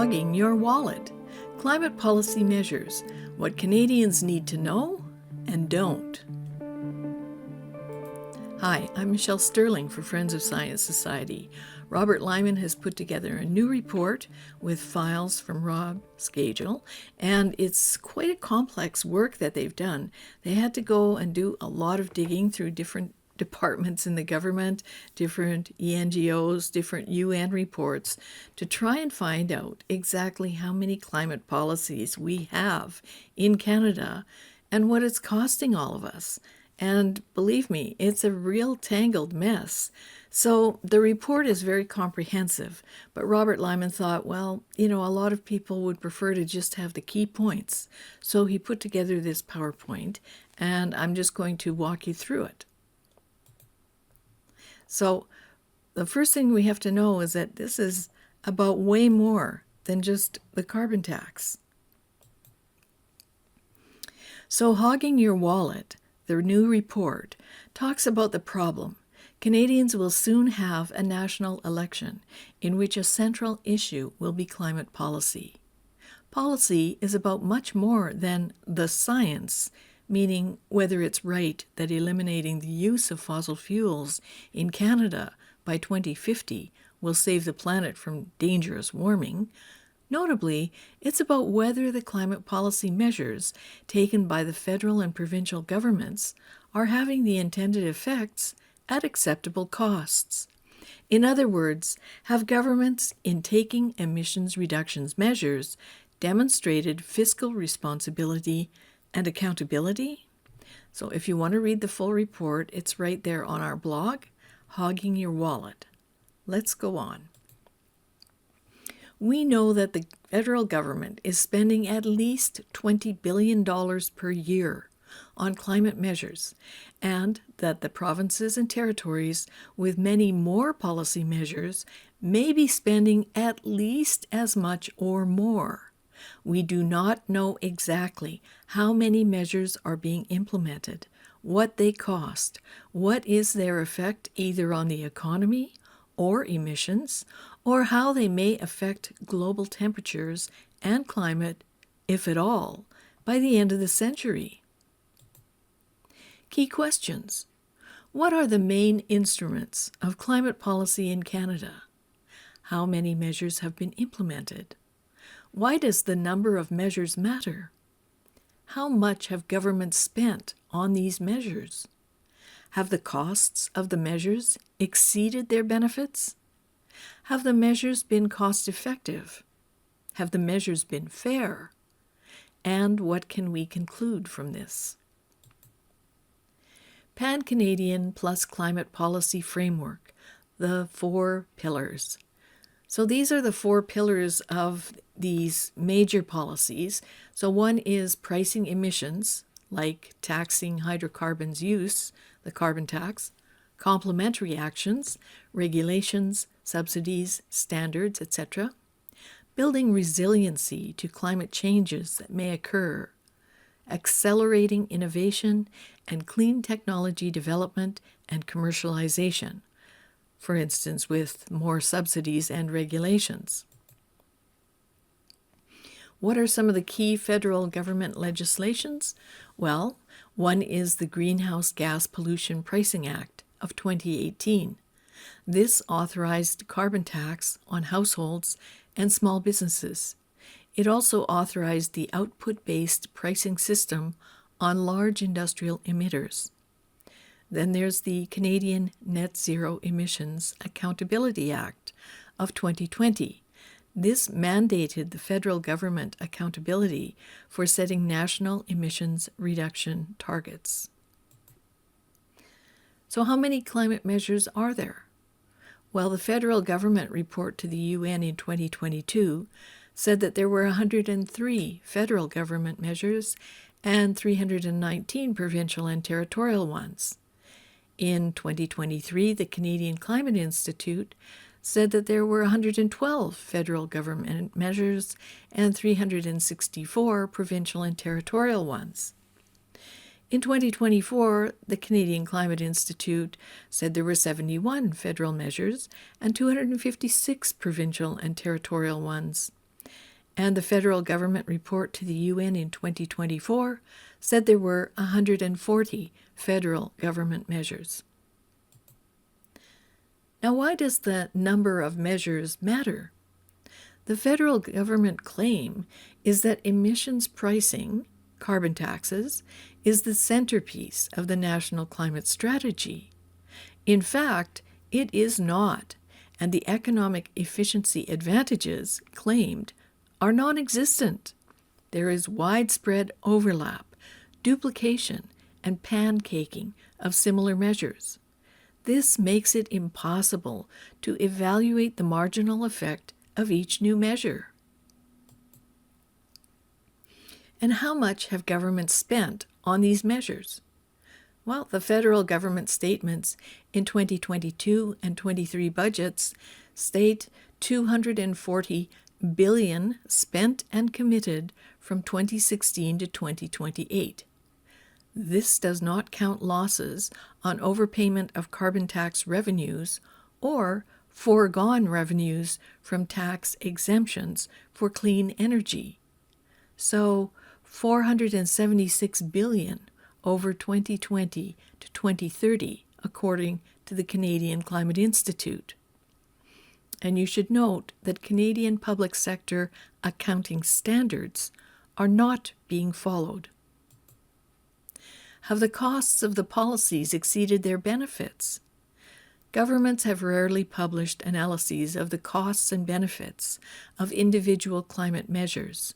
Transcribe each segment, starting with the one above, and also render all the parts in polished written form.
Hogging Your Wallet. Climate Policy Measures. What Canadians need to know and don't. Hi, I'm Michelle Sterling for Friends of Science Society. Robert Lyman has put together a new report with files from Rob Scagel, and it's quite a complex work that they've done. They had to go and do a lot of digging through different departments in the government, different NGOs, different UN reports to try and find out exactly how many climate policies we have in Canada and what it's costing all of us. And believe me, it's a real tangled mess. So the report is very comprehensive, but Robert Lyman thought, well, a lot of people would prefer to just have the key points. So he put together this PowerPoint, and I'm just going to walk you through it. So the first thing we have to know is that this is about way more than just the carbon tax. So Hogging Your Wallet, the new report, talks about the problem. Canadians will soon have a national election in which a central issue will be climate policy. Policy is about much more than the science, meaning whether it's right that eliminating the use of fossil fuels in Canada by 2050 will save the planet from dangerous warming. Notably, it's about whether the climate policy measures taken by the federal and provincial governments are having the intended effects at acceptable costs. In other words, have governments, in taking emissions reductions measures, demonstrated fiscal responsibility and accountability? So if you want to read the full report, it's right there on our blog, Hogging Your Wallet. Let's go on. We know that the federal government is spending at least $20 billion per year on climate measures, and that the provinces and territories with many more policy measures may be spending at least as much or more. We do not know exactly how many measures are being implemented, what they cost, what is their effect either on the economy or emissions, or how they may affect global temperatures and climate, if at all, by the end of the century. Key questions. What are the main instruments of climate policy in Canada? How many measures have been implemented? Why does the number of measures matter? How much have governments spent on these measures? Have the costs of the measures exceeded their benefits? Have the measures been cost-effective? Have the measures been fair? And what can we conclude from this? Pan-Canadian plus Climate Policy Framework, the 4 pillars. So these are the 4 pillars of these major policies. So one is pricing emissions, like taxing hydrocarbons use, the carbon tax, complementary actions, regulations, subsidies, standards, etc., building resiliency to climate changes that may occur, accelerating innovation and clean technology development and commercialization, for instance, with more subsidies and regulations. What are some of the key federal government legislations? Well, one is the Greenhouse Gas Pollution Pricing Act of 2018. This authorized carbon tax on households and small businesses. It also authorized the output-based pricing system on large industrial emitters. Then there's the Canadian Net Zero Emissions Accountability Act of 2020. This mandated the federal government accountability for setting national emissions reduction targets. So how many climate measures are there? Well, the federal government report to the UN in 2022 said that there were 103 federal government measures and 319 provincial and territorial ones. In 2023, the Canadian Climate Institute said that there were 112 federal government measures and 364 provincial and territorial ones. In 2024, the Canadian Climate Institute said there were 71 federal measures and 256 provincial and territorial ones. And the federal government report to the UN in 2024 said there were 140 federal government measures. Now, why does the number of measures matter? The federal government claim is that emissions pricing, carbon taxes, is the centerpiece of the national climate strategy. In fact, it is not, and the economic efficiency advantages claimed are non-existent. There is widespread overlap, duplication, and pancaking of similar measures. This makes it impossible to evaluate the marginal effect of each new measure. And how much have governments spent on these measures? Well, the federal government statements in 2022 and 23 budgets state $240 billion spent and committed from 2016 to 2028. This does not count losses on overpayment of carbon tax revenues or foregone revenues from tax exemptions for clean energy. So, $476 billion over 2020 to 2030, according to the Canadian Climate Institute. And you should note that Canadian public sector accounting standards are not being followed. Have the costs of the policies exceeded their benefits? Governments have rarely published analyses of the costs and benefits of individual climate measures.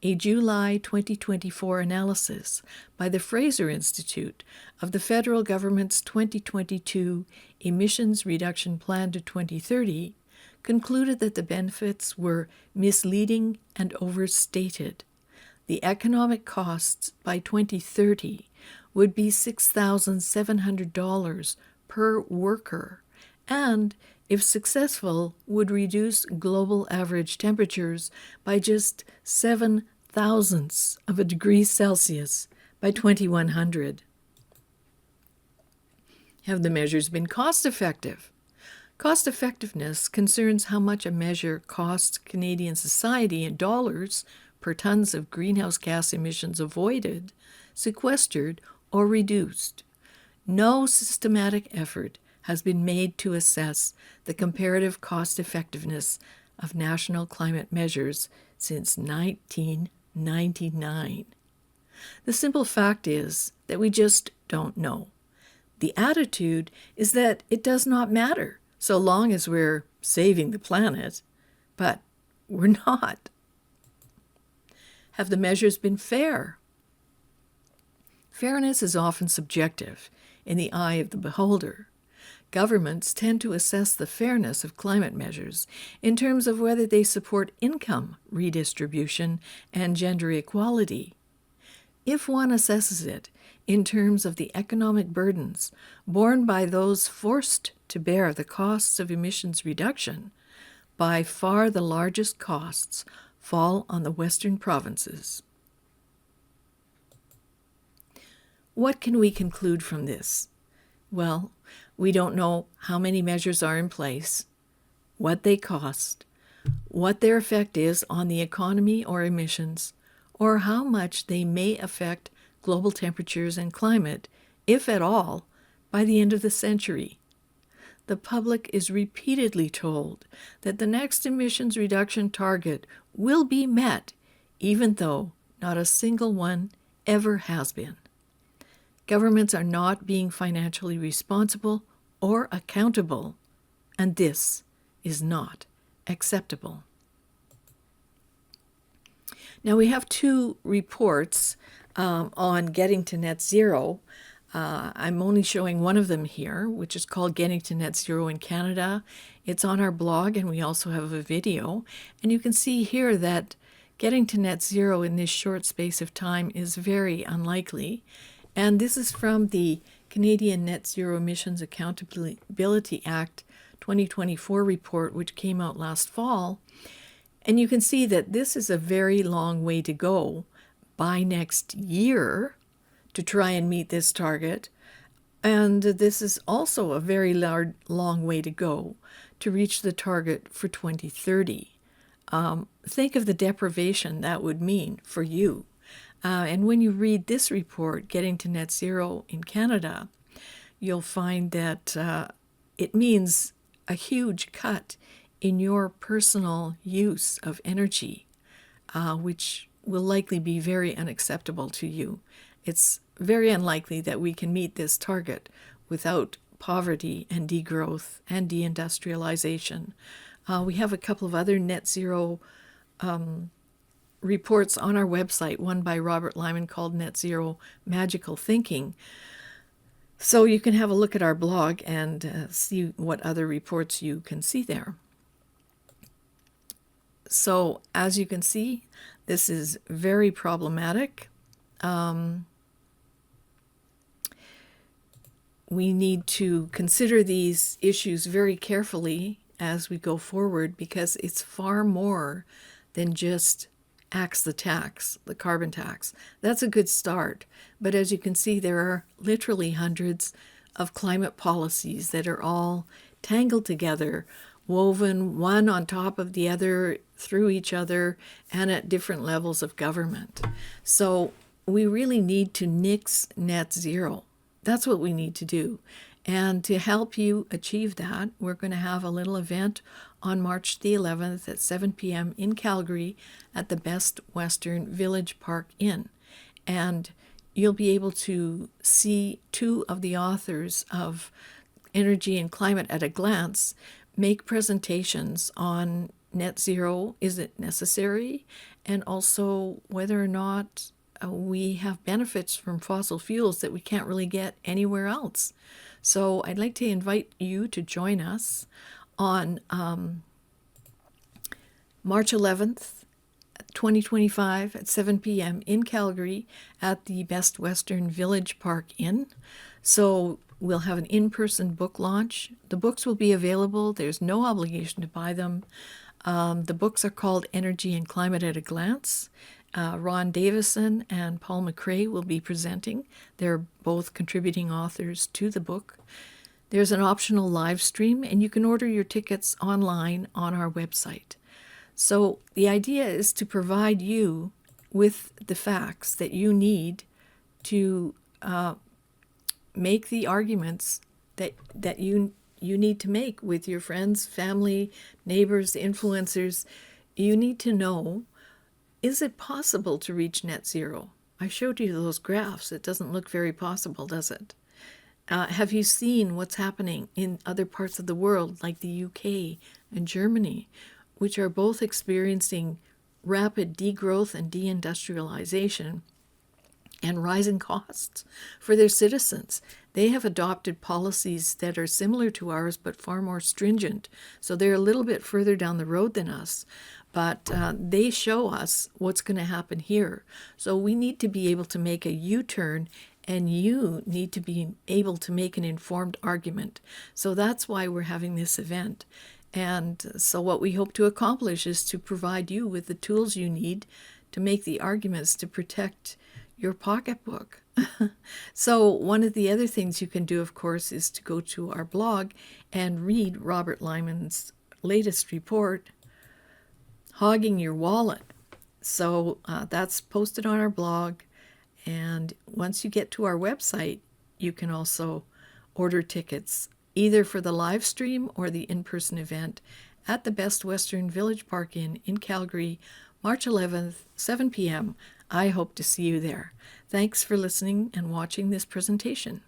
A July 2024 analysis by the Fraser Institute of the federal government's 2022 Emissions Reduction Plan to 2030 concluded that the benefits were misleading and overstated. The economic costs by 2030 would be $6,700 per worker, and, if successful, would reduce global average temperatures by just 7 thousandths of a degree Celsius by 2100. Have the measures been cost-effective? Cost-effectiveness concerns how much a measure costs Canadian society in dollars per tons of greenhouse gas emissions avoided, sequestered, or reduced. No systematic effort has been made to assess the comparative cost-effectiveness of national climate measures since 1999. The simple fact is that we just don't know. The attitude is that it does not matter so long as we're saving the planet, but we're not. Have the measures been fair? Fairness is often subjective in the eye of the beholder. Governments tend to assess the fairness of climate measures in terms of whether they support income redistribution and gender equality. If one assesses it in terms of the economic burdens borne by those forced to bear the costs of emissions reduction, by far the largest costs fall on the western provinces. What can we conclude from this? Well, we don't know how many measures are in place, what they cost, what their effect is on the economy or emissions, or how much they may affect global temperatures and climate, if at all, by the end of the century. The public is repeatedly told that the next emissions reduction target will be met, even though not a single one ever has been. Governments are not being financially responsible or accountable, and this is not acceptable. Now, we have two reports on getting to net zero. I'm only showing one of them here, which is called Getting to Net Zero in Canada. It's on our blog, and we also have a video. And you can see here that getting to net zero in this short space of time is very unlikely. And this is from the Canadian Net Zero Emissions Accountability Act 2024 report, which came out last fall. And you can see that this is a very long way to go by next year to try and meet this target. And this is also a very long way to go to reach the target for 2030. think of the deprivation that would mean for you. And when you read this report, Getting to Net Zero in Canada, you'll find that it means a huge cut in your personal use of energy, which will likely be very unacceptable to you. It's very unlikely that we can meet this target without poverty and degrowth and deindustrialization. We have a couple of other net zero reports on our website, one by Robert Lyman called Net Zero Magical Thinking. So you can have a look at our blog and see what other reports you can see there. So as you can see, this is very problematic. We need to consider these issues very carefully as we go forward, because it's far more than just axe the tax, the carbon tax. That's a good start. But as you can see, there are literally hundreds of climate policies that are all tangled together, woven one on top of the other, through each other, and at different levels of government. So we really need to nix net zero. That's what we need to do. And to help you achieve that, we're going to have a little event on March the 11th at 7 p.m. in Calgary at the Best Western Village Park Inn. And you'll be able to see two of the authors of Energy and Climate at a Glance make presentations on net zero. Is it necessary? And also whether or not we have benefits from fossil fuels that we can't really get anywhere else. So I'd like to invite you to join us on March 11th, 2025 at 7 p.m. in Calgary at the Best Western Village Park Inn. So we'll have an in-person book launch. The books will be available. There's no obligation to buy them. The books are called Energy and Climate at a Glance. Ron Davison and Paul McRae will be presenting. They're both contributing authors to the book. There's an optional live stream, and you can order your tickets online on our website. So the idea is to provide you with the facts that you need to make the arguments that you need to make with your friends, family, neighbors, influencers. You need to know, is it possible to reach net zero? I showed you those graphs. It doesn't look very possible, does it? Have you seen what's happening in other parts of the world, like the UK and Germany, which are both experiencing rapid degrowth and deindustrialization and rising costs for their citizens? They have adopted policies that are similar to ours, but far more stringent. So they're a little bit further down the road than us. But they show us what's going to happen here. So we need to be able to make a U-turn, and you need to be able to make an informed argument. So that's why we're having this event. And so what we hope to accomplish is to provide you with the tools you need to make the arguments to protect your pocketbook. So one of the other things you can do, of course, is to go to our blog and read Robert Lyman's latest report, Hogging Your Wallet. So that's posted on our blog, and once you get to our website, you can also order tickets either for the live stream or the in-person event at the Best Western Village Park Inn in Calgary, March 11th, 7 p.m. I hope to see you there. Thanks for listening and watching this presentation.